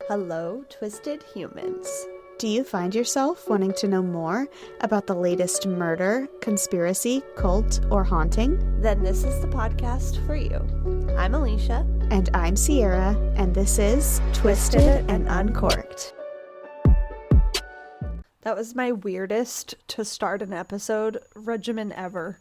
Hello, twisted humans. Do you find yourself wanting to know more about the latest murder, conspiracy, cult, or haunting? Then this is the podcast for you. I'm Alecia. And I'm Sierra, and this is Twisted and Uncorked. That was my weirdest to start an episode regimen ever.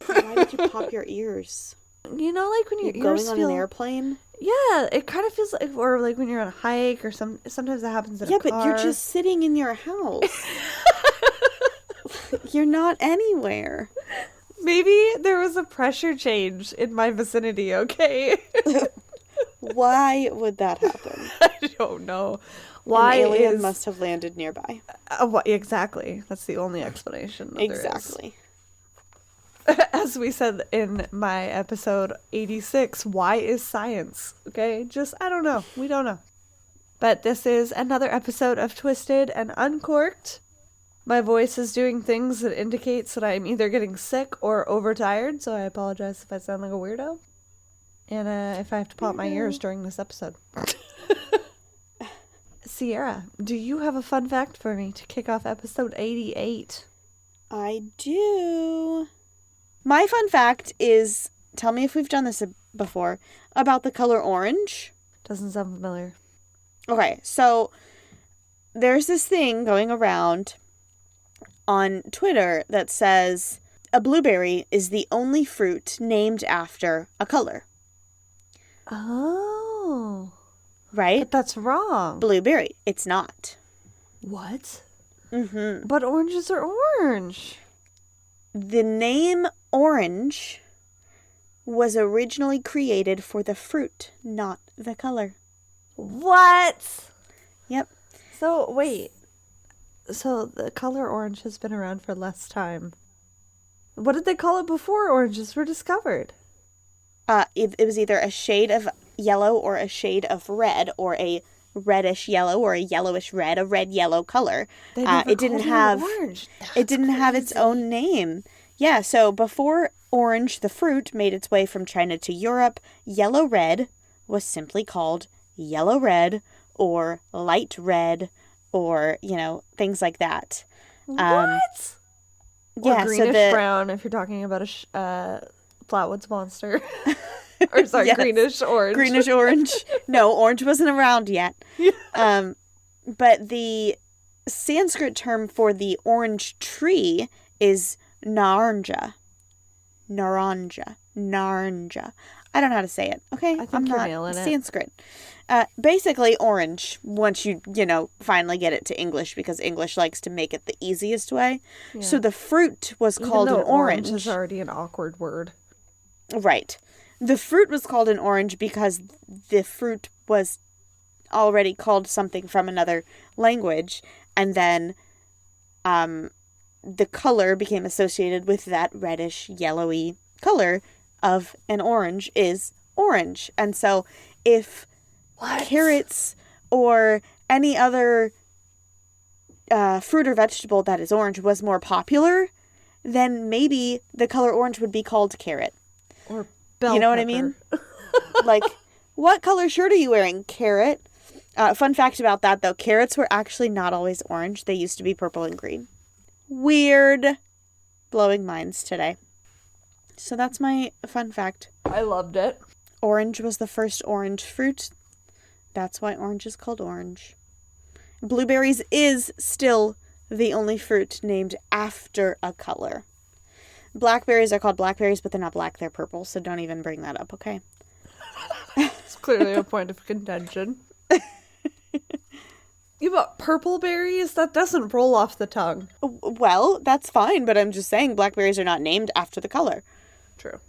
Why did you pop your ears? You know, like when your You're ears going feel... on an airplane? Yeah, it kind of feels like, or like when you're on a hike, or sometimes that happens in a car. Yeah, but you're just sitting in your house. You're not anywhere. Maybe there was a pressure change in my vicinity, okay? Why would that happen? I don't know. Why An alien must have landed nearby. Exactly. That's the only explanation. Exactly. As we said in my episode 86, why is science? Okay, just, I don't know. We don't know. But this is another episode of Twisted and Uncorked. My voice is doing things that indicates that I'm either getting sick or overtired, so I apologize if I sound like a weirdo. And if I have to pop my ears during this episode. Sierra, do you have a fun fact for me to kick off episode 88? I do. My fun fact is, tell me if we've done this before, about the color orange. Doesn't sound familiar. Okay, so there's this thing going around on Twitter that says a blueberry is the only fruit named after a color. Oh. Right? But that's wrong. Blueberry. It's not. What? Mm-hmm. But oranges are orange. The name orange was originally created for the fruit, not the color. What? Yep. So, wait. So, the color orange has been around for less time. What did they call it before oranges were discovered? It was either a shade of yellow or a shade of red, or a reddish yellow or a yellowish red, a red yellow color. It didn't have its own name. Yeah, so before orange, the fruit, made its way from China to Europe, yellow red was simply called yellow red or light red or, things like that. What? Yeah, or greenish brown if you're talking about a Flatwoods Monster. Or sorry, yes. Greenish orange. Greenish orange. No, orange wasn't around yet. Yeah. But the Sanskrit term for the orange tree is naranja. Naranja. I don't know how to say it. Okay, I think you're nailing it. Sanskrit. Basically orange, once you finally get it to English, because English likes to make it the easiest way. Yeah. So the fruit was called an orange. Orange is already an awkward word. Right. The fruit was called an orange because the fruit was already called something from another language, and then the color became associated with that reddish, yellowy color of an orange is orange. And so if carrots or any other fruit or vegetable that is orange was more popular, then maybe the color orange would be called carrot. Or bell You know pepper. What I mean? Like, what color shirt are you wearing? Carrot. Fun fact about that, though. Carrots were actually not always orange. They used to be purple and green. Weird. Blowing minds today. So that's my fun fact. I loved it. Orange was the first orange fruit. That's why orange is called orange. Blueberries is still the only fruit named after a color. Blackberries are called blackberries, but they're not black, they're purple, so don't even bring that up, okay? It's clearly a point of contention. You got purple berries? That doesn't roll off the tongue. Well, that's fine, but I'm just saying blackberries are not named after the color. True.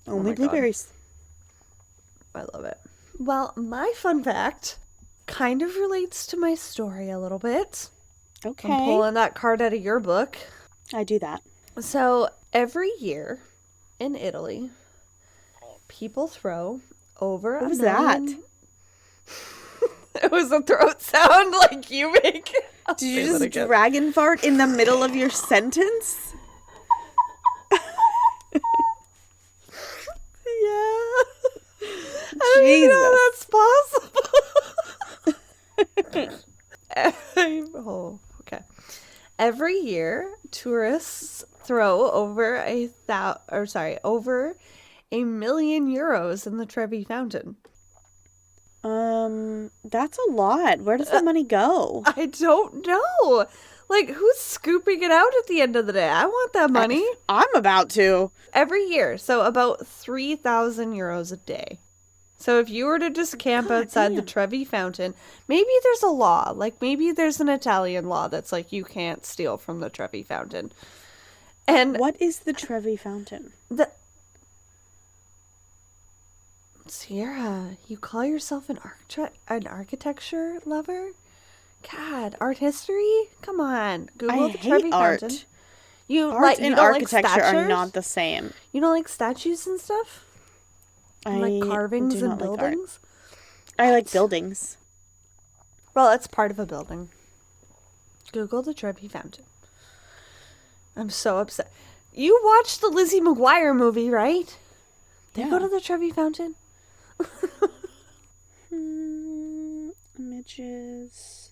Only blueberries. God. I love it. Well, my fun fact kind of relates to my story a little bit. Okay. I'm pulling that card out of your book. I do that. So, every year in Italy, people throw over What was that? It was a throat sound like you make. Did you just dragon fart in the middle of your sentence? Yeah. Jesus. That's possible. Oh, okay. Every year, tourists throw over over €1,000,000 in the Trevi Fountain. That's a lot. Where does that money go? I don't know. Like, who's scooping it out at the end of the day? I want that money. I'm about to. Every year. So about €3,000 a day. So if you were to just camp outside the Trevi Fountain, maybe there's a law. Like, maybe there's an Italian law that's like, you can't steal from the Trevi Fountain. And what is the Trevi Fountain? Sierra, you call yourself an architecture lover? God, art history? Come on, Google the Trevi Fountain. Art and architecture are not the same. You don't like statues and stuff? And like carvings and buildings? I like buildings. Well, it's part of a building. Google the Trevi Fountain. I'm so upset. You watched the Lizzie McGuire movie, right? They go to the Trevi Fountain? Images.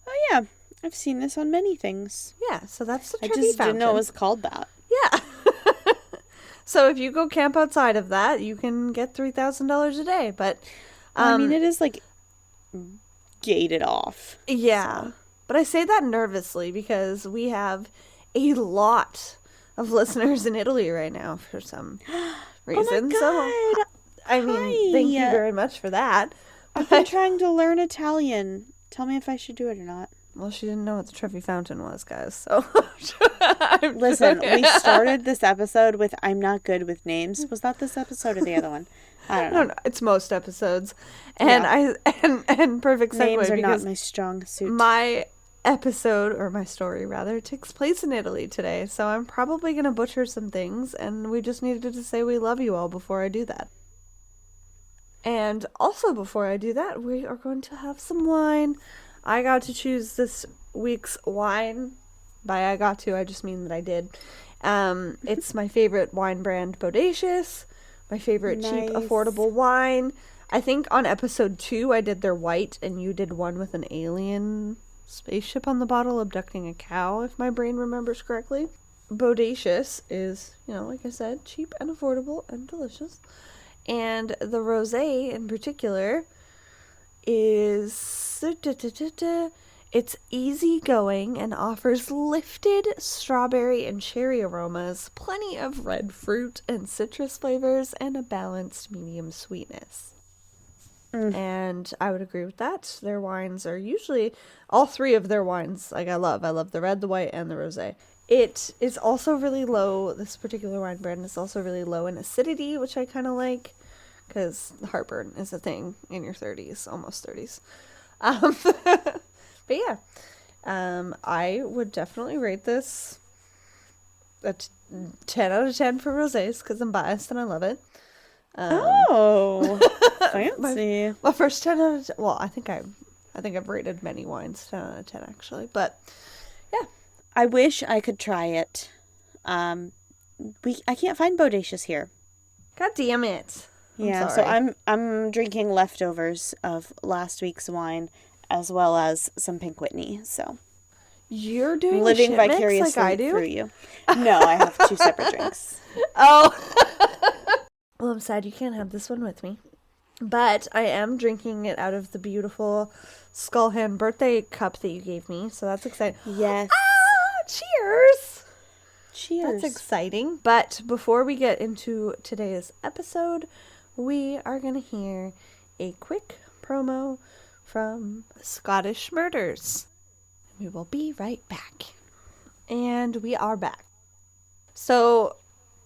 Oh yeah, I've seen this on many things. Yeah, so that's the Trevi Fountain. I just didn't know it was called that. Yeah. So if you go camp outside of that, you can get $3,000 a day. But I mean, it is like gated off. Yeah, so. But I say that nervously because we have a lot of listeners in Italy right now for some reason. Oh my God. So, I mean, thank you very much for that. I've been trying to learn Italian. Tell me if I should do it or not. Well, she didn't know what the Trevi Fountain was, guys. So, listen, we started this episode with "I'm not good with names." Was that this episode or the other one? I don't know. No, it's most episodes, and and perfect segue. Names are not my strong suit. My episode, or my story rather, takes place in Italy today, so I'm probably gonna butcher some things, and we just needed to say we love you all before I do that. And also before I do that, we are going to have some wine. I got to choose this week's wine. By I got to, I just mean that I did. It's my favorite wine brand, Bodacious. My favorite cheap, affordable wine. I think on episode 2, I did their white, and you did one with an alien spaceship on the bottle abducting a cow, if my brain remembers correctly. Bodacious is, like I said, cheap and affordable and delicious. And the rosé in particular is it's easygoing and offers lifted strawberry and cherry aromas, plenty of red fruit and citrus flavors, and a balanced medium sweetness. And I would agree with that. Their wines are usually, all three of their wines, like I love the red, the white, and the rosé. It is also really low, this particular wine brand is also really low in acidity, which I kind of like, because heartburn is a thing in your 30s, almost 30s. But yeah, I would definitely rate this a 10 out of 10 for rosés, because I'm biased and I love it. Fancy. My first 10 out of 10, well, I think I've rated many wines 10 out of 10 actually, but yeah. I wish I could try it. I can't find Bodacious here. God damn it. Yeah, so I'm drinking leftovers of last week's wine as well as some Pink Whitney. So you're doing living vicariously like I do? through you. No, I have 2 separate drinks. Oh. Well, I'm sad you can't have this one with me. But I am drinking it out of the beautiful Skull Hand birthday cup that you gave me. So that's exciting. Yes. Cheers. Cheers. That's exciting. But before we get into today's episode, we are going to hear a quick promo from Scottish Murders. We will be right back. And we are back. So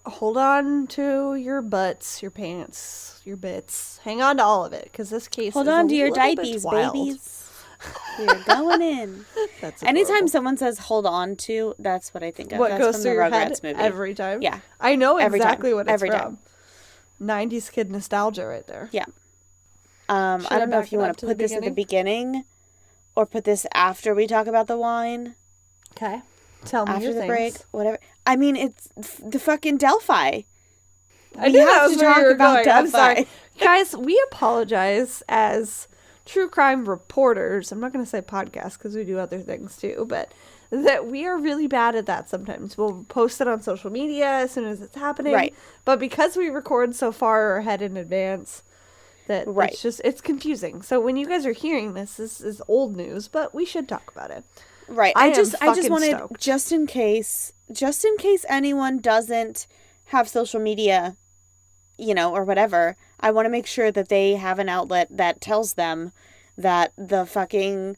hold on to your butts, your pants, your bits. Hang on to all of it, because this case hold is on a to your little diapies, bit wild. Babies. You're going in. That's anytime adorable. someone says "hold on to," that's what I think of. What that's goes from through the your Rugrats head movie every time? Yeah, I know exactly what it's every from. Time. 90s kid nostalgia right there. Yeah. I don't know if you want to put this at the beginning or put this after we talk about the wine. Okay. Tell me after your the things. break, whatever. I mean, it's the fucking Delphi. I knew that was where you were going. Delphi. I'm sorry. Guys, we apologize as true crime reporters, I'm not going to say podcast because we do other things too, but that we are really bad at that sometimes. We'll post it on social media as soon as it's happening. Right. But because we record so far ahead in advance, that right. it's confusing. So when you guys are hearing this is old news, but we should talk about it. Right. I just wanted, stoked. just in case anyone doesn't have social media, you know, or whatever, I want to make sure that they have an outlet that tells them that the fucking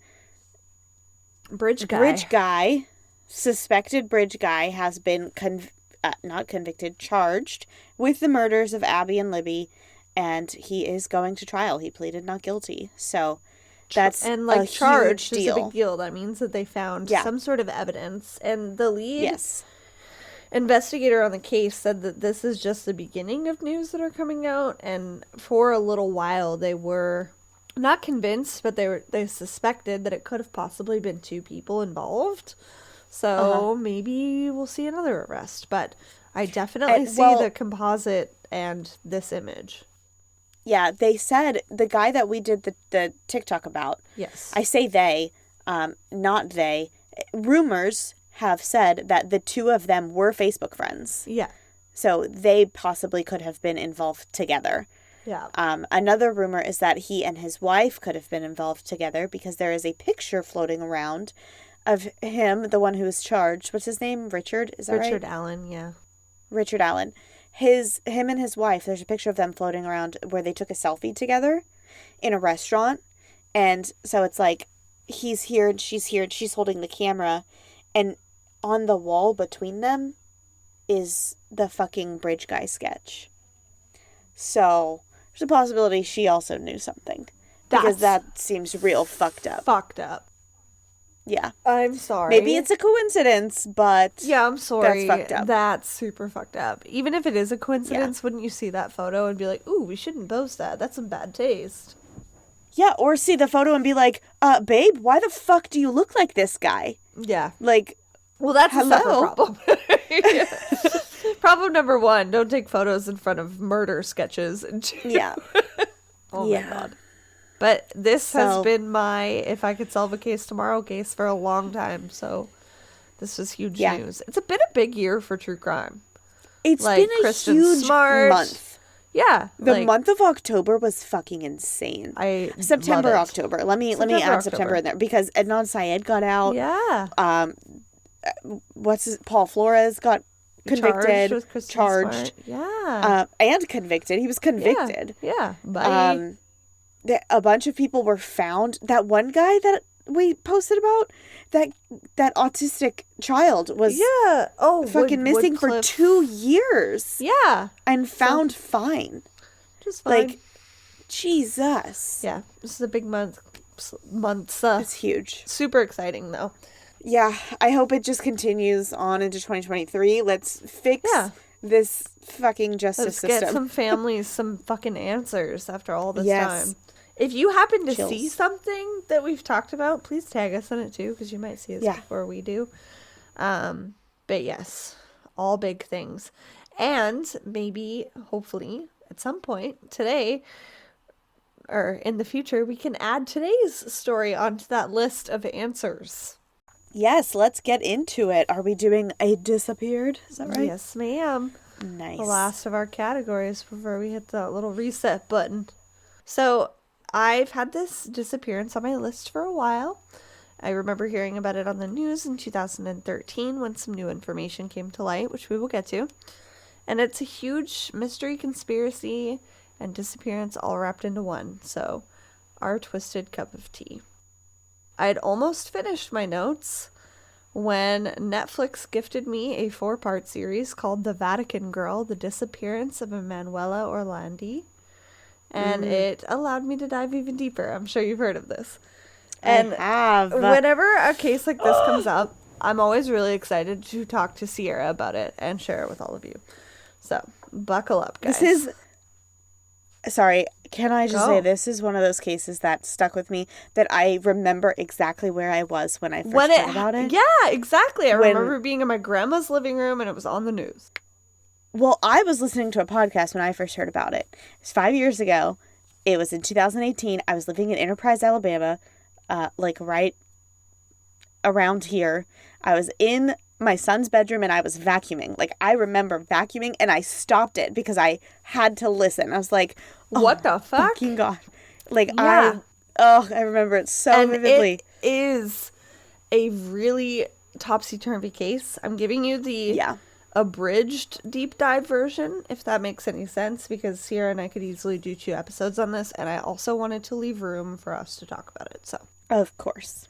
bridge guy, suspected bridge guy, has been not convicted, charged with the murders of Abby and Libby, and he is going to trial. He pleaded not guilty. So that's a huge deal. Is a big deal. That means that they found some sort of evidence, and the lead investigator on the case said that this is just the beginning of news that are coming out, and for a little while they were not convinced, but they suspected that it could have possibly been two people involved. So maybe we'll see another arrest, but I definitely see the composite and this image. Yeah, they said, the guy that we did the TikTok about. Yes. I say they, not they. Rumors have said that the two of them were Facebook friends. Yeah. So they possibly could have been involved together. Yeah. Another rumor is that he and his wife could have been involved together because there is a picture floating around of him, the one who was charged. What's his name? Richard? Is that right? Richard Allen, yeah. Richard Allen. Him and his wife, there's a picture of them floating around where they took a selfie together in a restaurant. And so it's like he's here and she's holding the camera, and on the wall between them is the fucking bridge guy sketch. So there's a possibility she also knew something. Because that seems real fucked up. Fucked up. Yeah. I'm sorry. Maybe it's a coincidence, but yeah, I'm sorry. That's fucked up. That's super fucked up. Even if it is a coincidence, wouldn't you see that photo and be like, ooh, we shouldn't post that. That's some bad taste. Yeah, or see the photo and be like, babe, why the fuck do you look like this guy? Yeah. Like, well, that's a separate problem. Problem number 1, don't take photos in front of murder sketches. Yeah. Oh my God. But this has been my if I could solve a case tomorrow case for a long time. So this was huge news. It's been a big year for true crime. It's been a Kristen huge month. Yeah. The month of October was fucking insane. September, October. Let me add October. September in there because Adnan Syed got out. Yeah. Paul Flores got convicted. Charged. Yeah. And convicted. He was convicted. Yeah. Bye. A bunch of people were found. That one guy that we posted about, that autistic child was fucking missing for 2 years. Yeah. And found fine. Just fine. Like, Jesus. Yeah. This is a big month. It's huge. Super exciting, though. Yeah. I hope it just continues on into 2023. Let's fix this fucking justice system. Let's get some families some fucking answers after all this time. If you happen to see something that we've talked about, please tag us in it too, because you might see us before we do. But yes, all big things. And maybe, hopefully, at some point today or in the future, we can add today's story onto that list of answers. Yes, let's get into it. Are we doing a disappeared? Is that right? Yes, ma'am. Nice. The last of our categories before we hit that little reset button. So I've had this disappearance on my list for a while. I remember hearing about it on the news in 2013 when some new information came to light, which we will get to. And it's a huge mystery, conspiracy, and disappearance all wrapped into one. So, our twisted cup of tea. I had almost finished my notes when Netflix gifted me a 4-part series called The Vatican Girl, The Disappearance of Emanuela Orlandi. And it allowed me to dive even deeper. I'm sure you've heard of this. And whenever a case like this comes up, I'm always really excited to talk to Sierra about it and share it with all of you. So, buckle up, guys. Sorry, can I just say this is one of those cases that stuck with me, that I remember exactly where I was when I first heard about it. Yeah, exactly. I remember being in my grandma's living room and it was on the news. Well, I was listening to a podcast when I first heard about it. It was 5 years ago. It was in 2018. I was living in Enterprise, Alabama, like right around here. I was in my son's bedroom and I was vacuuming. Like, I remember vacuuming and I stopped it because I had to listen. I was like, what the fuck? Fucking God. Like, yeah. I remember it so vividly. It is a really topsy-turvy case. I'm giving you the abridged deep dive version, if that makes any sense, because Sierra and I could easily do 2 episodes on this, and I also wanted to leave room for us to talk about it, so. Of course.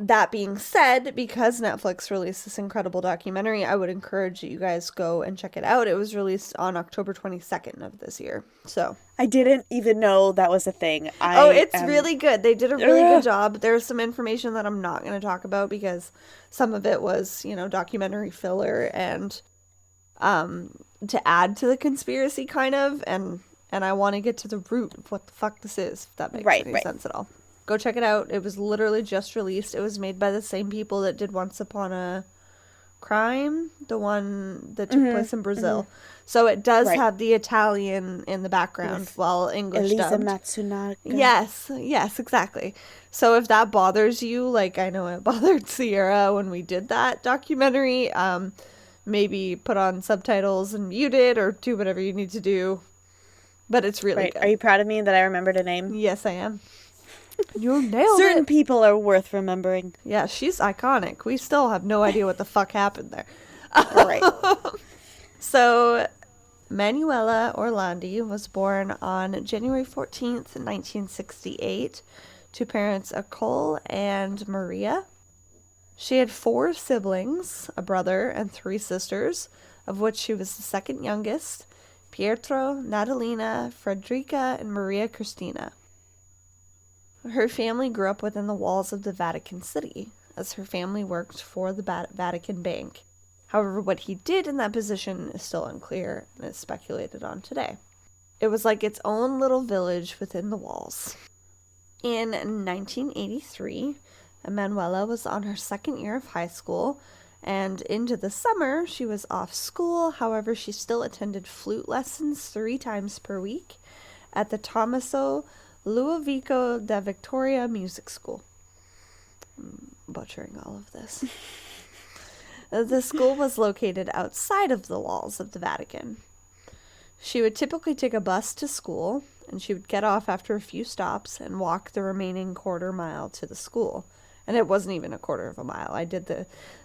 That being said, because Netflix released this incredible documentary, I would encourage you guys go and check it out. It was released on October 22nd of this year. So I didn't even know that was a thing. It's really good. They did a really good job. There's some information that I'm not going to talk about because some of it was, documentary filler and to add to the conspiracy kind of, and I want to get to the root of what the fuck this is, if that makes any sense at all. Go check it out. It was literally just released. It was made by the same people that did Once Upon a Crime, the one that took place in Brazil. So it does have the Italian in the background while English Elisa dubbed. Matsunaga. Yes, exactly. So if that bothers you, like I know it bothered Sierra when we did that documentary, maybe put on subtitles and mute it or do whatever you need to do. But it's really good. Are you proud of me that I remembered a name? Yes, I am. You nailed it. Certain people are worth remembering. Yeah, she's iconic. We still have no idea what the fuck happened there. All right. So, Emanuela Orlandi was born on January 14th, 1968, to parents Nicole and Maria. She had 4 siblings, a brother and 3 sisters, of which she was the second youngest, Pietro, Natalina, Frederica, and Maria Cristina. Her family grew up within the walls of the Vatican City, as her family worked for the Vatican Bank. However, what he did in that position is still unclear and is speculated on today. It was like its own little village within the walls. In 1983, Emanuela was on her second year of high school, and into the summer, she was off school. However, she still attended flute lessons 3 times per week at the Tommaso Ludovico da Victoria Music School. I'm butchering all of this. The school was located outside of the walls of the Vatican. She would typically take a bus to school, and she would get off after a few stops and walk the remaining quarter mile to the school. And it wasn't even a quarter of a mile.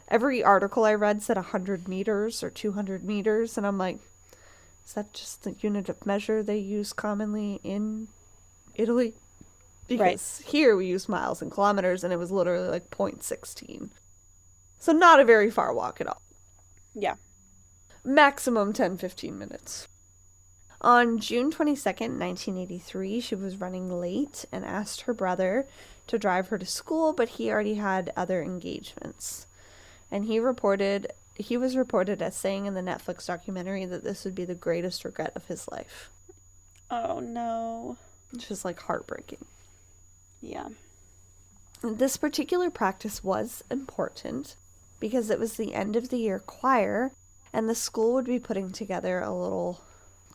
Every article I read said 100 meters or 200 meters, and I'm like, is that just the unit of measure they use commonly in Italy? Because here we use miles and kilometers, and it was literally like 0.16. So not a very far walk at all. Yeah. Maximum 10-15 minutes. On June 22nd, 1983, she was running late and asked her brother to drive her to school, but he already had other engagements. And he was reported as saying in the Netflix documentary that this would be the greatest regret of his life. Oh, no. Which is like heartbreaking. Yeah. This particular practice was important because it was the end of the year choir, and the school would be putting together a little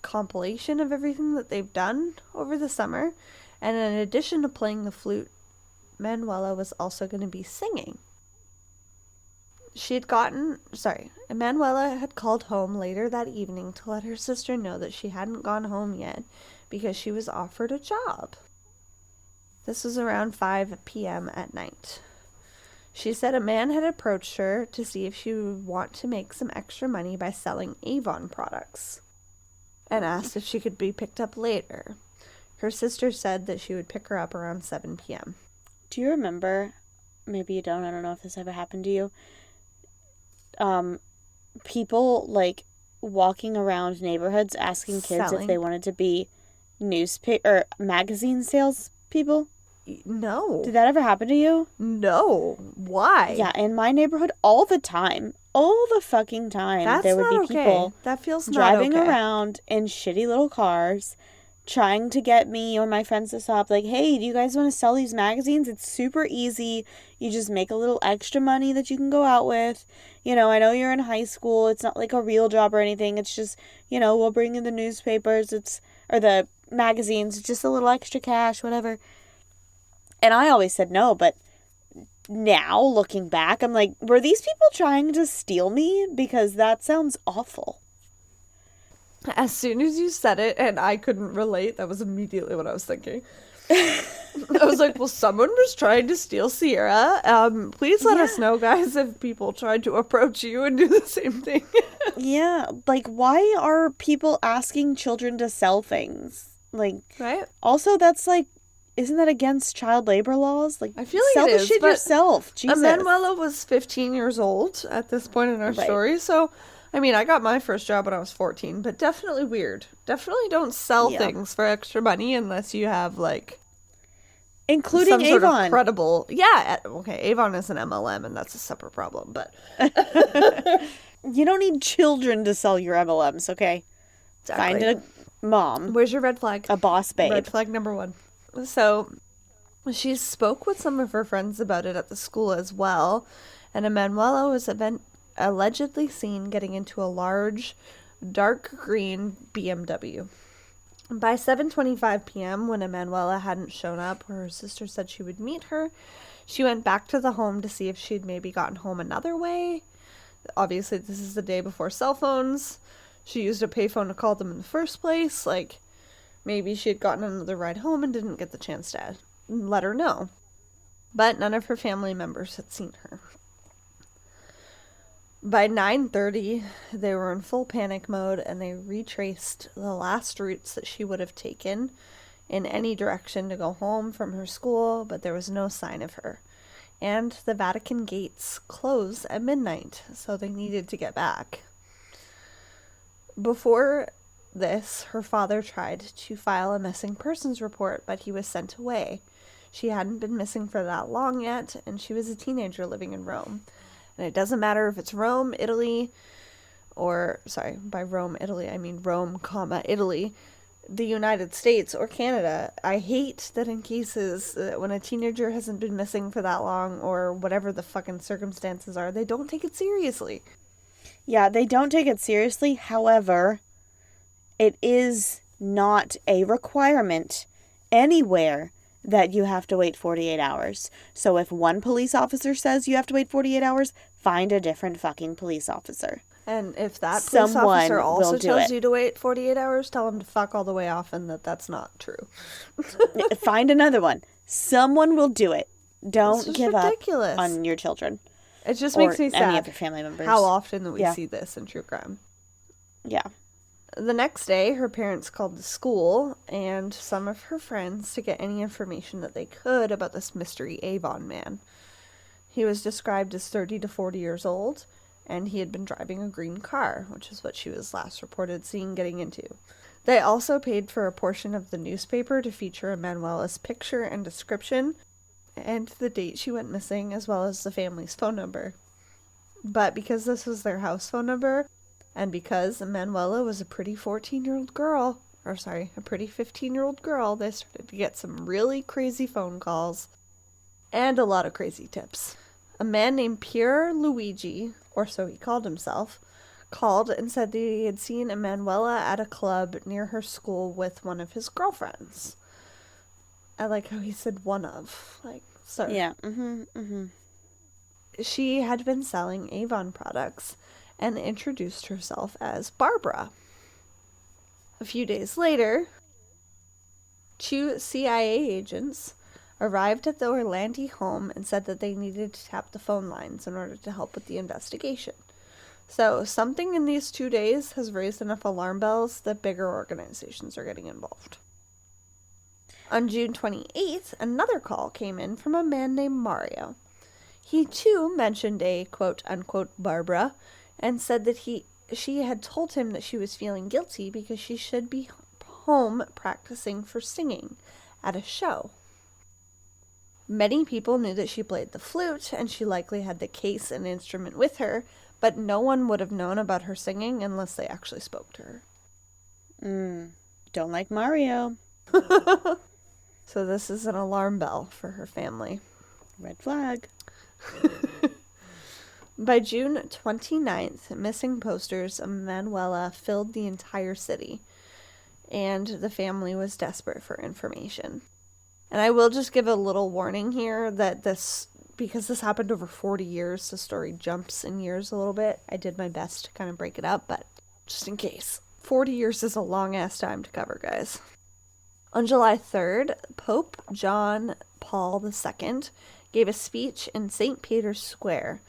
compilation of everything that they've done over the summer. And in addition to playing the flute, Emanuela was also going to be singing. Emanuela had called home later that evening to let her sister know that she hadn't gone home yet because she was offered a job. This was around 5 p.m. at night. She said a man had approached her to see if she would want to make some extra money by selling Avon products and asked if she could be picked up later. Her sister said that she would pick her up around 7 p.m. Do you remember, maybe you don't, I don't know if this ever happened to you, people like walking around neighborhoods asking kids if they wanted to be newspaper or magazine salespeople? No. Did that ever happen to you? No. Why? Yeah, in my neighborhood all the time. All the fucking time. There would be people that feels driving around in shitty little cars trying to get me or my friends to stop. Like, hey, do you guys want to sell these magazines? It's super easy. You just make a little extra money that you can go out with. I know you're in high school. It's not like a real job or anything. It's just, we'll bring in the newspapers. Or the magazines, just a little extra cash, whatever. And I always said no, but now, looking back, I'm like, were these people trying to steal me? Because that sounds awful. As soon as you said it and I couldn't relate, that was immediately what I was thinking. I was like, well, someone was trying to steal Sierra. Please let us know, guys, if people tried to approach you and do the same thing. Yeah, like, why are people asking children to sell things? Like, right? Also, that's like, isn't that against child labor laws? Like, I feel like sell it the is, shit yourself. Jesus. Emanuela was 15 years old at this point in our story, so I mean, I got my first job when I was 14, but definitely weird. Definitely don't sell things for extra money unless you have, like, including some Avon. Sort of credible. Yeah, okay, Avon is an MLM, and that's a separate problem, but you don't need children to sell your MLMs, okay? Exactly. Find a mom. Where's your red flag? A boss babe. Red flag number 1. So, she spoke with some of her friends about it at the school as well, and Emanuela was allegedly seen getting into a large, dark green BMW. By 7:25 p.m., when Emanuela hadn't shown up or her sister said she would meet her, she went back to the home to see if she'd maybe gotten home another way. Obviously, this is the day before cell phones. She used a payphone to call them in the first place. Like, maybe she had gotten another ride home and didn't get the chance to let her know. But none of her family members had seen her. By 9:30, they were in full panic mode, and they retraced the last routes that she would have taken in any direction to go home from her school, but there was no sign of her. And the Vatican gates close at midnight, so they needed to get back. Before this, her father tried to file a missing persons report, but he was sent away. She hadn't been missing for that long yet, and she was a teenager living in Rome. And it doesn't matter if it's Rome, Italy, or, sorry, by Rome, Italy, I mean Rome, Italy, the United States, or Canada. I hate that in cases when a teenager hasn't been missing for that long, or whatever the fucking circumstances are, they don't take it seriously. Yeah, they don't take it seriously. However, it is not a requirement anywhere that you have to wait 48 hours. So if one police officer says you have to wait 48 hours, find a different fucking police officer. And if that police officer also tells you to wait 48 hours, tell him to fuck all the way off and that's not true. Find another one. Someone will do it. Don't give ridiculous. Up on your children. It just makes me sad. Any of your family members. How often that we see this in true crime. Yeah. The next day, her parents called the school and some of her friends to get any information that they could about this mystery Avon man. He was described as 30 to 40 years old, and he had been driving a green car, which is what she was last reported seeing getting into. They also paid for a portion of the newspaper to feature Emanuela's picture and description, and the date she went missing, as well as the family's phone number. But because this was their house phone number, and because Emanuela was a pretty 14-year-old girl, a pretty 15-year-old girl, they started to get some really crazy phone calls and a lot of crazy tips. A man named Pier Luigi, or so he called himself, called and said that he had seen Emanuela at a club near her school with one of his girlfriends. I like how he said one of. Like, so. Yeah. She had been selling Avon products and introduced herself as Barbara. A few days later, 2 CIA agents arrived at the Orlandi home and said that they needed to tap the phone lines in order to help with the investigation. So something in these 2 days has raised enough alarm bells that bigger organizations are getting involved. On June 28th, another call came in from a man named Mario. He too mentioned a quote-unquote Barbara and said that she had told him that she was feeling guilty because she should be home practicing for singing at a show. Many people knew that she played the flute, and she likely had the case and instrument with her, but no one would have known about her singing unless they actually spoke to her. Don't like Mario. So this is an alarm bell for her family. Red flag. By June 29th, missing posters of Emanuela filled the entire city. and the family was desperate for information. And I will just give a little warning here that because this happened over 40 years, the story jumps in years a little bit. I did my best to kind of break it up, but just in case. 40 years is a long-ass time to cover, guys. On July 3rd, Pope John Paul II gave a speech in St. Peter's Square,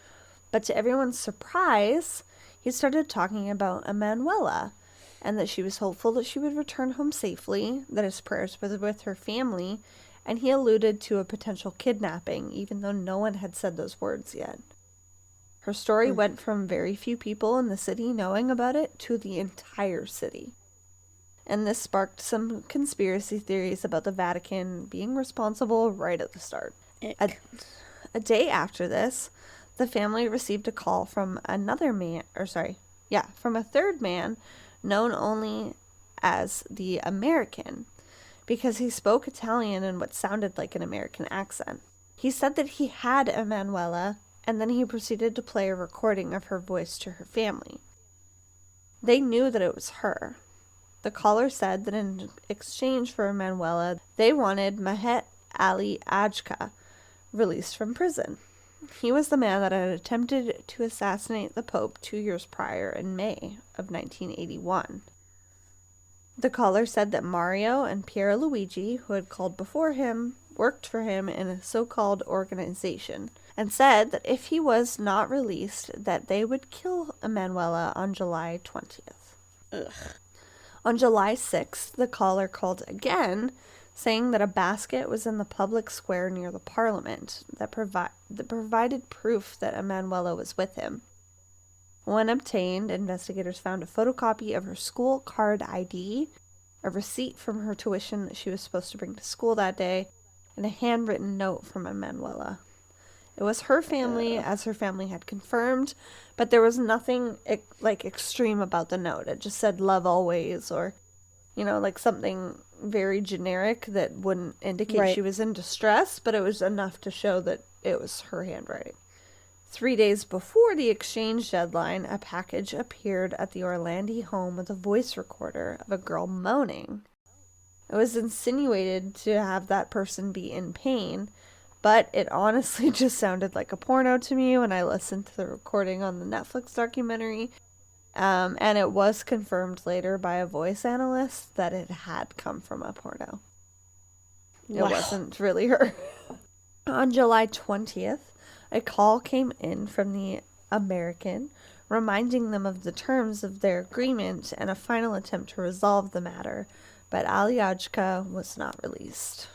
but to everyone's surprise, he started talking about Emanuela, and that she was hopeful that she would return home safely, that his prayers were with her family, and he alluded to a potential kidnapping, even though no one had said those words yet. Her story went from very few people in the city knowing about it to the entire city. And this sparked some conspiracy theories about the Vatican being responsible right at the start. A day after this, the family received a call from from a third man known only as the American, because he spoke Italian in what sounded like an American accent. He said that he had Emanuela, and then he proceeded to play a recording of her voice to her family. They knew that it was her. The caller said that in exchange for Emanuela, they wanted Mahet Ali Ajka released from prison. He was the man that had attempted to assassinate the Pope 2 years prior in May of 1981. The caller said that Mario and Pierluigi, who had called before him, worked for him in a so-called organization, and said that if he was not released, that they would kill Emanuela on July 20th. Ugh. On July 6th, the caller called again, saying that a basket was in the public square near the Parliament that provided proof that Emanuela was with him. When obtained, investigators found a photocopy of her school card ID, a receipt from her tuition that she was supposed to bring to school that day, and a handwritten note from Emanuela. It was her family, as her family had confirmed, but there was nothing extreme about the note. It just said love always, or something very generic that wouldn't indicate she was in distress, but it was enough to show that it was her handwriting. 3 days before the exchange deadline, a package appeared at the Orlandi home with a voice recorder of a girl moaning. It was insinuated to have that person be in pain, but it honestly just sounded like a porno to me when I listened to the recording on the Netflix documentary. And it was confirmed later by a voice analyst that it had come from a porno. Wow. It wasn't really her. On July 20th, a call came in from the American, reminding them of the terms of their agreement and a final attempt to resolve the matter, but Aliajka was not released.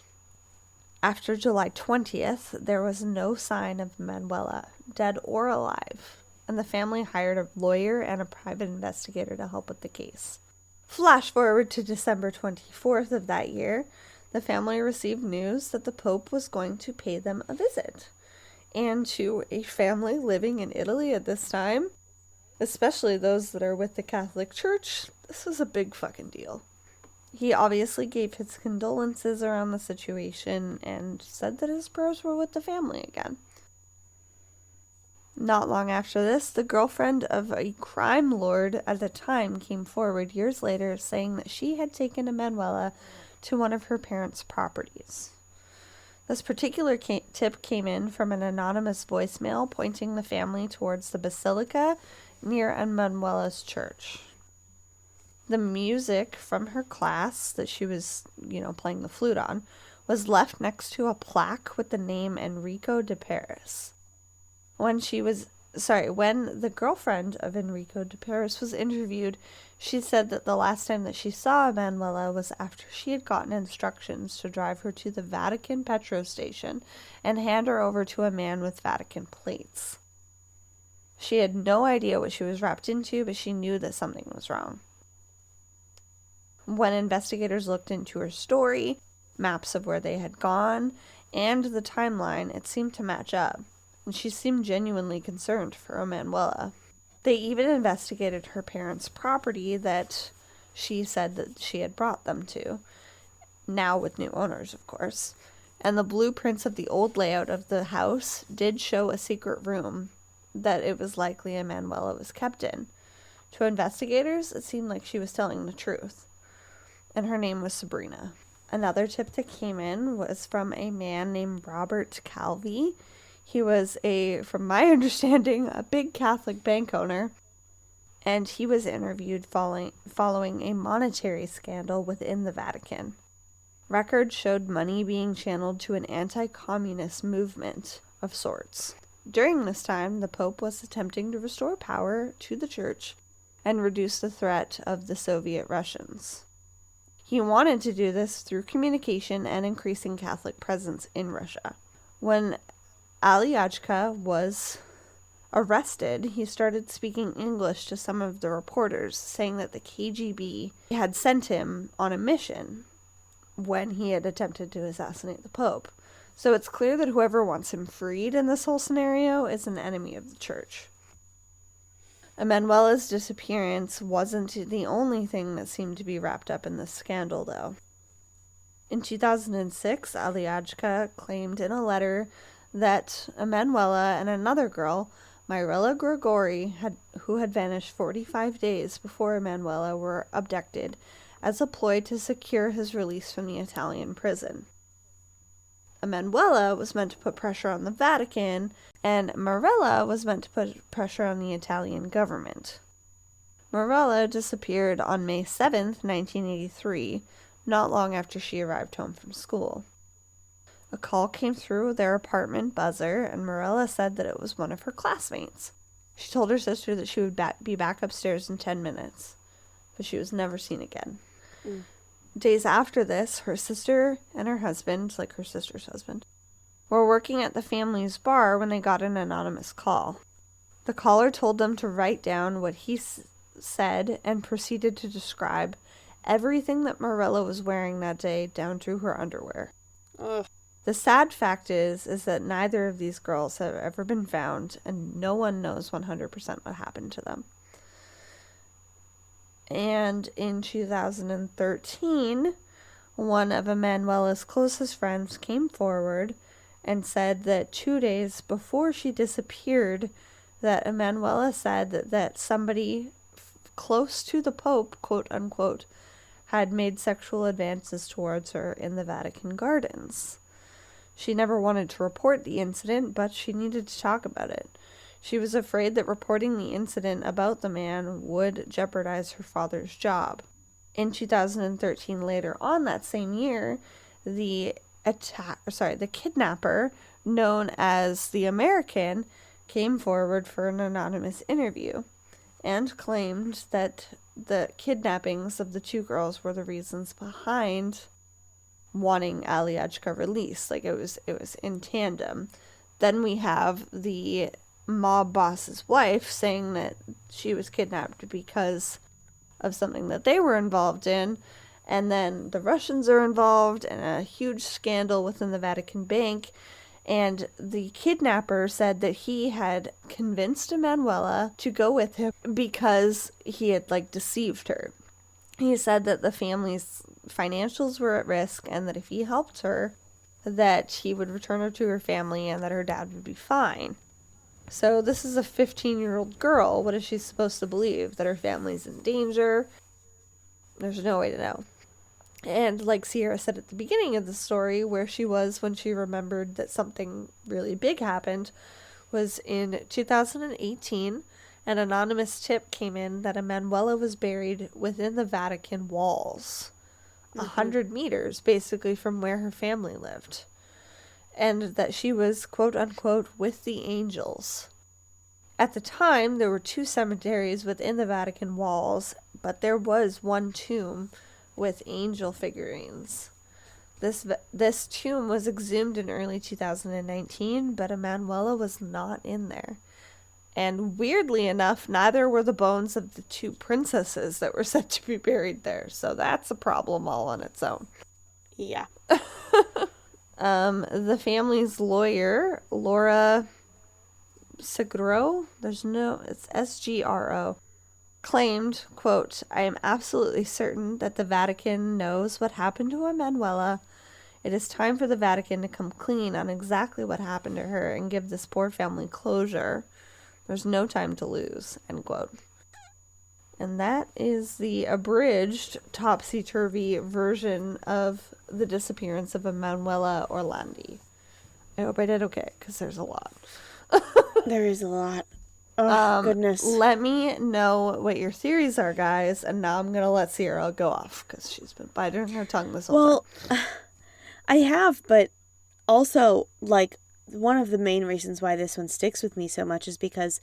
After July 20th, there was no sign of Emanuela, dead or alive, and the family hired a lawyer and a private investigator to help with the case. Flash forward to December 24th of that year, the family received news that the Pope was going to pay them a visit. And to a family living in Italy at this time, especially those that are with the Catholic Church, this was a big fucking deal. He obviously gave his condolences around the situation and said that his prayers were with the family again. Not long after this, the girlfriend of a crime lord at the time came forward years later saying that she had taken Emanuela to one of her parents' properties. This particular tip came in from an anonymous voicemail pointing the family towards the basilica near Emanuela's church. The music from her class that she was, playing the flute on was left next to a plaque with the name Enrico de Paris. When the girlfriend of Enrico de Paris was interviewed, she said that the last time that she saw Emanuela was after she had gotten instructions to drive her to the Vatican petrol station and hand her over to a man with Vatican plates. She had no idea what she was wrapped into, but she knew that something was wrong. When investigators looked into her story, maps of where they had gone, and the timeline, it seemed to match up, and she seemed genuinely concerned for Emanuela. They even investigated her parents' property that she said that she had brought them to, now with new owners, of course, and the blueprints of the old layout of the house did show a secret room that it was likely Emanuela was kept in. To investigators, it seemed like she was telling the truth. and her name was Sabrina. Another tip that came in was from a man named Robert Calvi. He was from my understanding, a big Catholic bank owner, and he was interviewed following a monetary scandal within the Vatican. Records showed money being channeled to an anti-communist movement of sorts. During this time, the Pope was attempting to restore power to the Church and reduce the threat of the Soviet Russians. He wanted to do this through communication and increasing Catholic presence in Russia. When Alecia was arrested, he started speaking English to some of the reporters, saying that the KGB had sent him on a mission when he had attempted to assassinate the Pope. So it's clear that whoever wants him freed in this whole scenario is an enemy of the Church. Emanuela's disappearance wasn't the only thing that seemed to be wrapped up in this scandal, though. In 2006, Alecia claimed in a letter that Emanuela and another girl, Mirella Grigori, who had vanished 45 days before Emanuela, were abducted as a ploy to secure his release from the Italian prison. Emanuela was meant to put pressure on the Vatican, and Mirella was meant to put pressure on the Italian government. Mirella disappeared on May 7th, 1983, not long after she arrived home from school. A call came through their apartment buzzer, and Mirella said that it was one of her classmates. She told her sister that she would be back upstairs in 10 minutes, but she was never seen again. Days after this, her sister and her husband, like her sister's husband, were working at the family's bar when they got an anonymous call. The caller told them to write down what he said and proceeded to describe everything that Mirella was wearing that day down to her underwear. Ugh. The sad fact is that neither of these girls have ever been found, and no one knows 100% what happened to them. And in 2013, one of Emanuela's closest friends came forward and said that 2 days before she disappeared, that Emanuela said that somebody close to the Pope, quote unquote, had made sexual advances towards her in the Vatican gardens. She never wanted to report the incident, but she needed to talk about it. She was afraid that reporting the incident about the man would jeopardize her father's job. In 2013, later on that same year, the kidnapper, known as the American, came forward for an anonymous interview and claimed that the kidnappings of the two girls were the reasons behind wanting Alecia released. Like, it was in tandem. Then we have the mob boss's wife saying that she was kidnapped because of something that they were involved in, and then the Russians are involved in a huge scandal within the Vatican Bank, and the kidnapper said that he had convinced Emanuela to go with him because he had deceived her. He said that the family's financials were at risk, and that if he helped her, that he would return her to her family and that her dad would be fine. So this is a 15-year-old girl. What is she supposed to believe? That her family's in danger? There's no way to know. And like Sierra said at the beginning of the story, where she was when she remembered that something really big happened was in 2018. An anonymous tip came in that Emanuela was buried within the Vatican walls, 100 meters basically from where her family lived. And that she was, quote unquote, with the angels. At the time, there were 2 cemeteries within the Vatican walls, but there was one tomb with angel figurines. This tomb was exhumed in early 2019, but Emanuela was not in there. And weirdly enough, neither were the bones of the 2 princesses that were said to be buried there. So that's a problem all on its own. Yeah. The family's lawyer, Laura Segro, it's SGRO, claimed, quote, "I am absolutely certain that the Vatican knows what happened to Emanuela. It is time for the Vatican to come clean on exactly what happened to her and give this poor family closure. There's no time to lose," end quote. And that is the abridged, topsy-turvy version of the disappearance of Emanuela Orlandi. I hope I did okay, because there's a lot. There is a lot. Oh, goodness. Let me know what your theories are, guys, and now I'm going to let Sierra go off, because she's been biting her tongue this whole time. I have, but also, like, one of the main reasons why this one sticks with me so much is because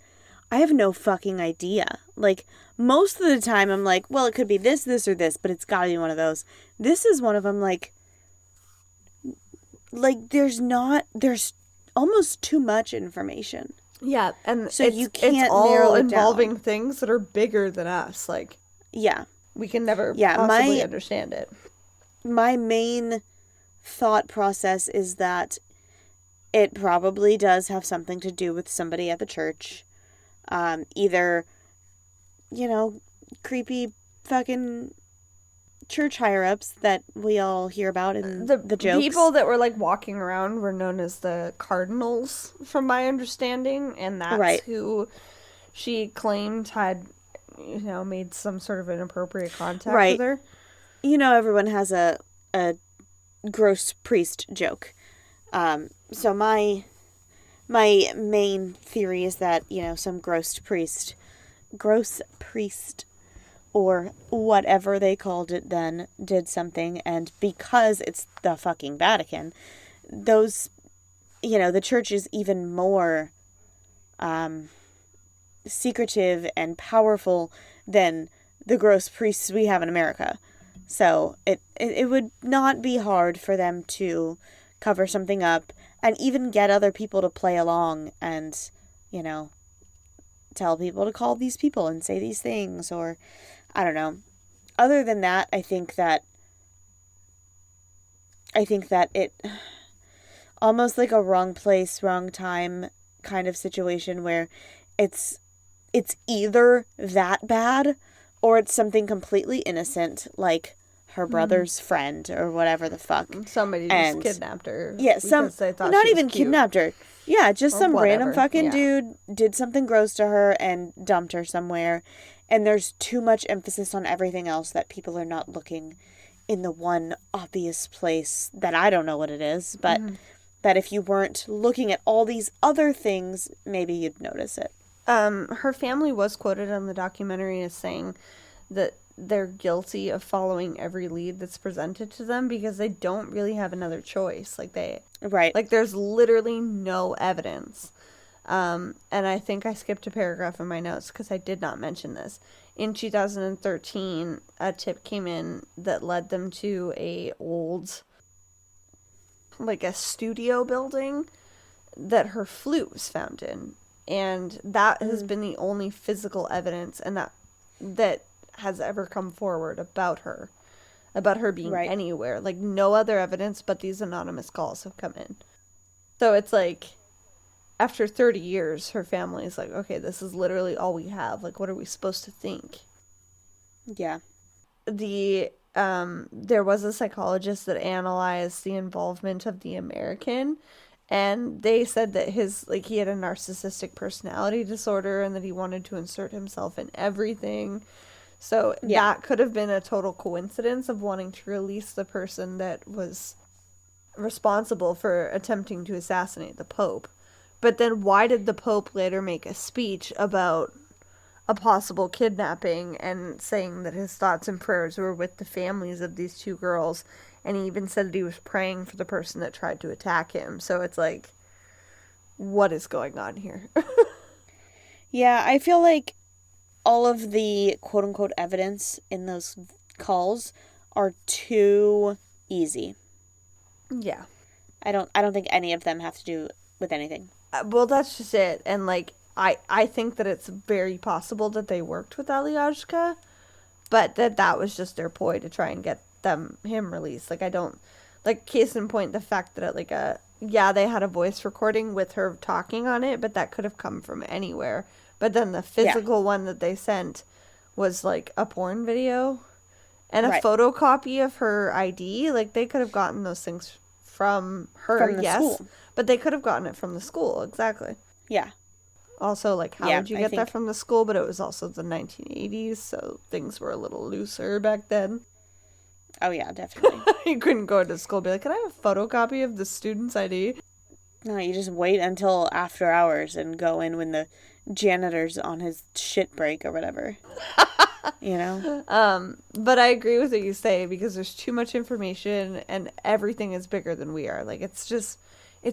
I have no fucking idea. Like, most of the time I'm like, well, it could be this, this, or this, but it's gotta be one of those. This is one of them, like, there's almost too much information. Yeah, and so it's all involving things that are bigger than us. Like, yeah, we can never possibly understand it. My main thought process is that it probably does have something to do with somebody at the church. Either, creepy fucking church higher-ups that we all hear about in the jokes. People that were, like, walking around were known as the cardinals, from my understanding, and that's who she claimed had, made some sort of inappropriate contact with her. Everyone has a gross priest joke. So my main theory is that, some gross priest, or whatever they called it then, did something, and because it's the fucking Vatican, those, the church is even more secretive and powerful than the gross priests we have in America. So it would not be hard for them to cover something up and even get other people to play along and, tell people to call these people and say these things, or I don't know. Other than that, I think that it almost like a wrong place, wrong time kind of situation where it's either that bad or it's something completely innocent, like her brother's friend or whatever the fuck. Somebody just kidnapped her. Yeah, not even kidnapped her. Yeah, just some random fucking dude did something gross to her and dumped her somewhere. And there's too much emphasis on everything else that people are not looking in the one obvious place that I don't know what it is, but that if you weren't looking at all these other things, maybe you'd notice it. Her family was quoted on the documentary as saying that they're guilty of following every lead that's presented to them because they don't really have another choice. Like there's literally no evidence. And I think I skipped a paragraph in my notes because I did not mention this. In 2013, a tip came in that led them to a studio building that her flute was found in. And that has been the only physical evidence and that has ever come forward about her being anywhere. Like, no other evidence but these anonymous calls have come in. So it's like, after 30 years, her family is like, okay, this is literally all we have. Like, what are we supposed to think? Yeah. There was a psychologist that analyzed the involvement of the American, and they said that he had a narcissistic personality disorder and that he wanted to insert himself in everything. So that could have been a total coincidence of wanting to release the person that was responsible for attempting to assassinate the Pope. But then why did the Pope later make a speech about a possible kidnapping and saying that his thoughts and prayers were with the families of these two girls? And he even said that he was praying for the person that tried to attack him. So it's like, what is going on here? Yeah, I feel like all of the quote-unquote evidence in those calls are too easy. Yeah. I don't think any of them have to do with anything. Well, that's just it. And, like, I think that it's very possible that they worked with Alecia, but that was just their ploy to try and get him released. Like, I don't... Like, case in point, the fact that, they had a voice recording with her talking on it, but that could have come from anywhere. But then the physical one that they sent was, like, a porn video and a photocopy of her ID. Like, they could have gotten those things from her, from the school. But they could have gotten it from the school, exactly. Yeah. Also, like, how would you get that from the school? But it was also the 1980s, so things were a little looser back then. Oh, yeah, definitely. You couldn't go to school and be like, can I have a photocopy of the student's ID? No, you just wait until after hours and go in when the janitor's on his shit break or whatever. You know? But I agree with what you say, because there's too much information and everything is bigger than we are. Like, it's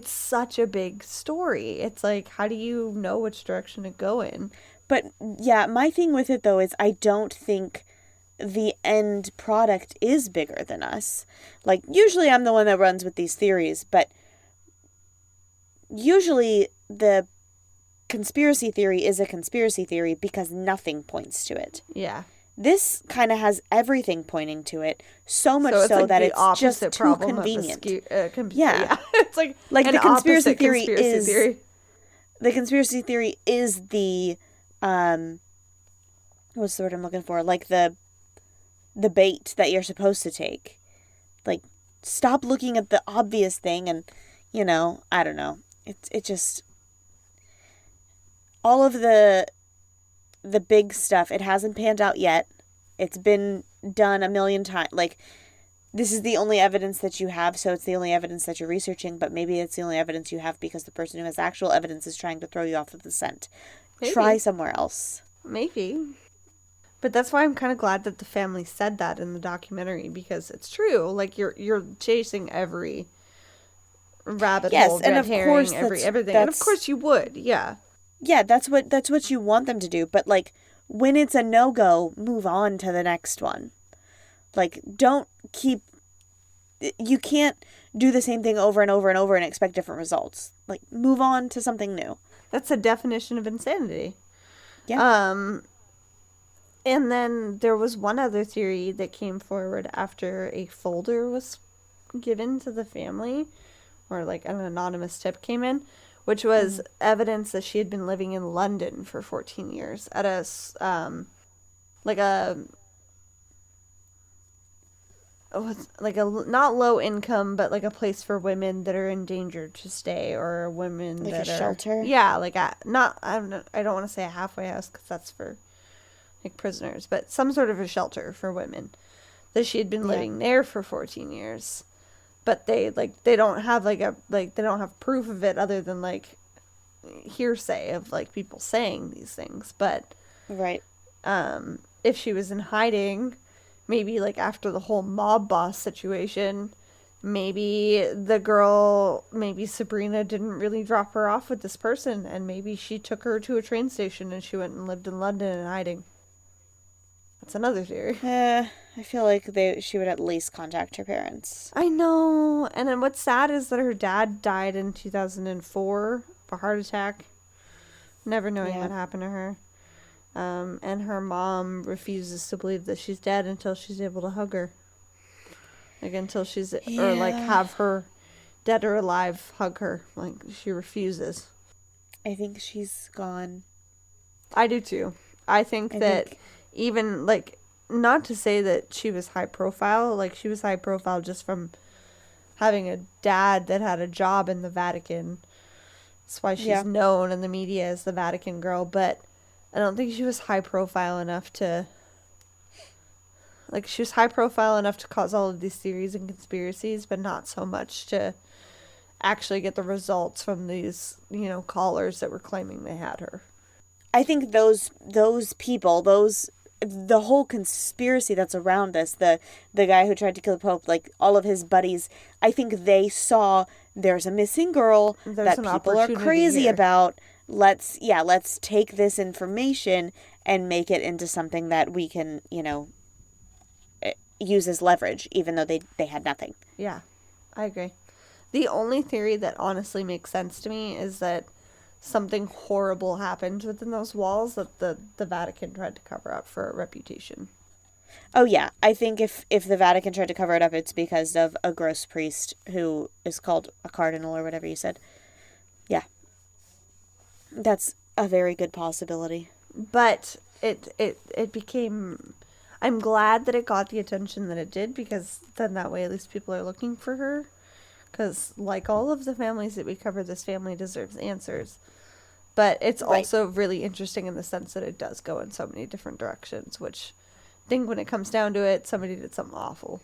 such a big story. It's like, how do you know which direction to go in? But yeah, my thing with it though is I don't think the end product is bigger than us. Like, usually I'm the one that runs with these theories, but usually the conspiracy theory is a conspiracy theory because nothing points to it. Yeah. This kind of has everything pointing to it, so much so like that it's just too convenient. Yeah. It's like the conspiracy theory is the conspiracy theory is the what's the word I'm looking for? Like the bait that you're supposed to take. Like, stop looking at the obvious thing and, you know, I don't know. It just, all of the big stuff, it hasn't panned out yet. It's been done a million times. Like, this is the only evidence that you have, so it's the only evidence that you're researching, but maybe it's the only evidence you have because the person who has actual evidence is trying to throw you off of the scent. Maybe. Try somewhere else. Maybe. But that's why I'm kind of glad that the family said that in the documentary, because it's true. Like, you're chasing every rabbit hole, red herring, everything. And of course you would, yeah. Yeah, that's what you want them to do. But, like, when it's a no-go, move on to the next one. Like, don't keep... You can't do the same thing over and over and over and expect different results. Like, move on to something new. That's a definition of insanity. Yeah. And then there was one other theory that came forward after a folder was given to the family, or like an anonymous tip came in, which was evidence that she had been living in London for 14 years at a not low income, but like a place for women that are endangered to stay, or women like that a shelter. Yeah, like I don't want to say a halfway house because that's for like prisoners, but some sort of a shelter for women, that she had been living there for 14 years. But they don't have they don't have proof of it other than like hearsay of like people saying these things. But right, if she was in hiding, maybe like after the whole mob boss situation, maybe Sabrina didn't really drop her off with this person, and maybe she took her to a train station and she went and lived in London in hiding. That's another theory. I feel like she would at least contact her parents. I know. And then what's sad is that her dad died in 2004 of a heart attack, never knowing what happened to her. And her mom refuses to believe that she's dead until she's able to hug her. Like, until she's, or like have her, dead or alive, hug her. Like, she refuses. I think she's gone. I do too. I think even, like, not to say that she was high profile, like, she was high profile just from having a dad that had a job in the Vatican. That's why she's known in the media as the Vatican Girl, but I don't think she was high profile enough to, like, she was high profile enough to cause all of these theories and conspiracies, but not so much to actually get the results from these, you know, callers that were claiming they had her. I think those people, the whole conspiracy that's around this, the guy who tried to kill the Pope, like all of his buddies, I think they saw there's a missing girl that people are crazy about. Let's take this information and make it into something that we can, you know, use as leverage, even though they had nothing. Yeah, I agree. The only theory that honestly makes sense to me is that something horrible happened within those walls that the Vatican tried to cover up for a reputation. Oh, yeah. I think if the Vatican tried to cover it up, it's because of a gross priest who is called a cardinal or whatever you said. Yeah. That's a very good possibility. But it became... I'm glad that it got the attention that it did, because then that way at least people are looking for her. Because, like all of the families that we cover, this family deserves answers. But it's also really interesting in the sense that it does go in so many different directions, which I think when it comes down to it, somebody did something awful.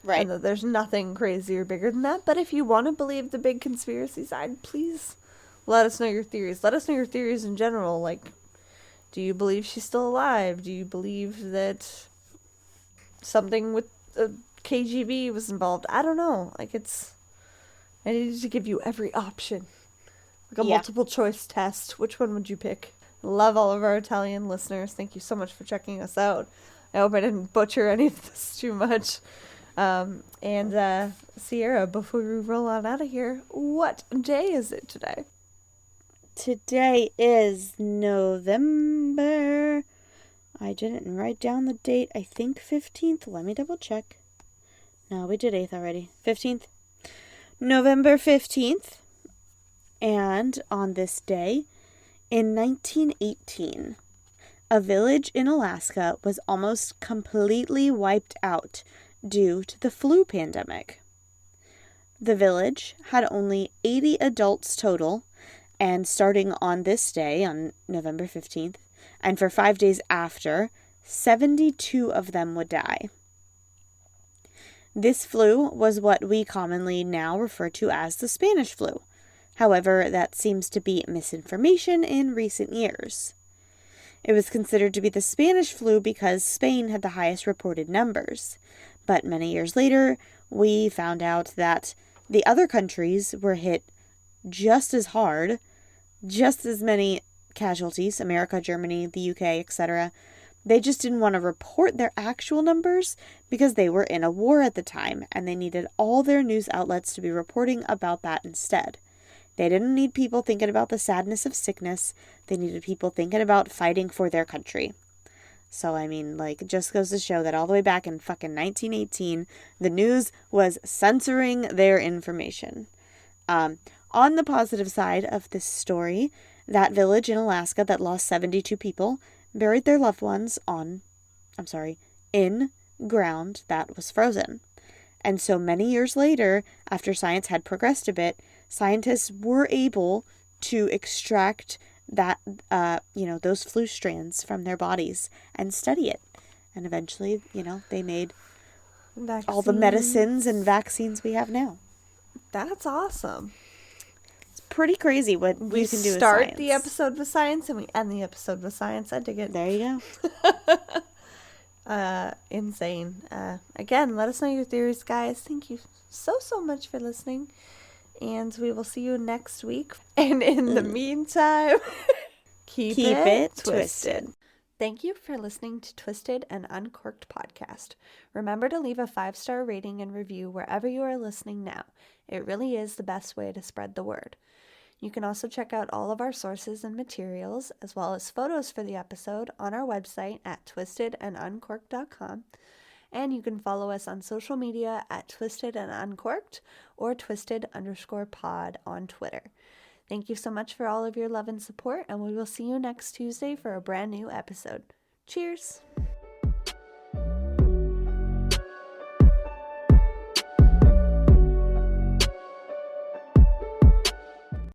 Right. And that there's nothing crazy or bigger than that. But if you want to believe the big conspiracy side, please let us know your theories. Let us know your theories in general. Like, do you believe she's still alive? Do you believe that something with the KGB was involved? I don't know. Like, I needed to give you every option. Like a multiple choice test. Which one would you pick? Love all of our Italian listeners. Thank you so much for checking us out. I hope I didn't butcher any of this too much. And Sierra, before we roll on out of here, what day is it today? Today is November. I didn't write down the date. I think 15th. Let me double check. No, we did 8th already. 15th. November 15th. And on this day, in 1918, a village in Alaska was almost completely wiped out due to the flu pandemic. The village had only 80 adults total, and starting on this day, on November 15th, and for 5 days after, 72 of them would die. This flu was what we commonly now refer to as the Spanish flu. However, that seems to be misinformation in recent years. It was considered to be the Spanish flu because Spain had the highest reported numbers. But many years later, we found out that the other countries were hit just as hard, just as many casualties, America, Germany, the UK, etc. They just didn't want to report their actual numbers because they were in a war at the time, and they needed all their news outlets to be reporting about that instead. They didn't need people thinking about the sadness of sickness. They needed people thinking about fighting for their country. So, I mean, like, it just goes to show that all the way back in fucking 1918, the news was censoring their information. On the positive side of this story, that village in Alaska that lost 72 people buried their loved ones in ground that was frozen. And so many years later, after science had progressed a bit, scientists were able to extract that, those flu strands from their bodies and study it. And eventually, they made all the medicines and vaccines we have now. That's awesome. It's pretty crazy what you can do with science. We start the episode with science and we end the episode with science. I dig it. There you go. Insane. Again, let us know your theories, guys. Thank you so much for listening. And we will see you next week. And in the meantime, keep it twisted. Thank you for listening to Twisted and Uncorked Podcast. Remember to leave a 5-star rating and review wherever you are listening now. It really is the best way to spread the word. You can also check out all of our sources and materials, as well as photos for the episode, on our website at twistedanduncorked.com. And you can follow us on social media at Twisted and Uncorked or Twisted_pod on Twitter. Thank you so much for all of your love and support, and we will see you next Tuesday for a brand new episode. Cheers!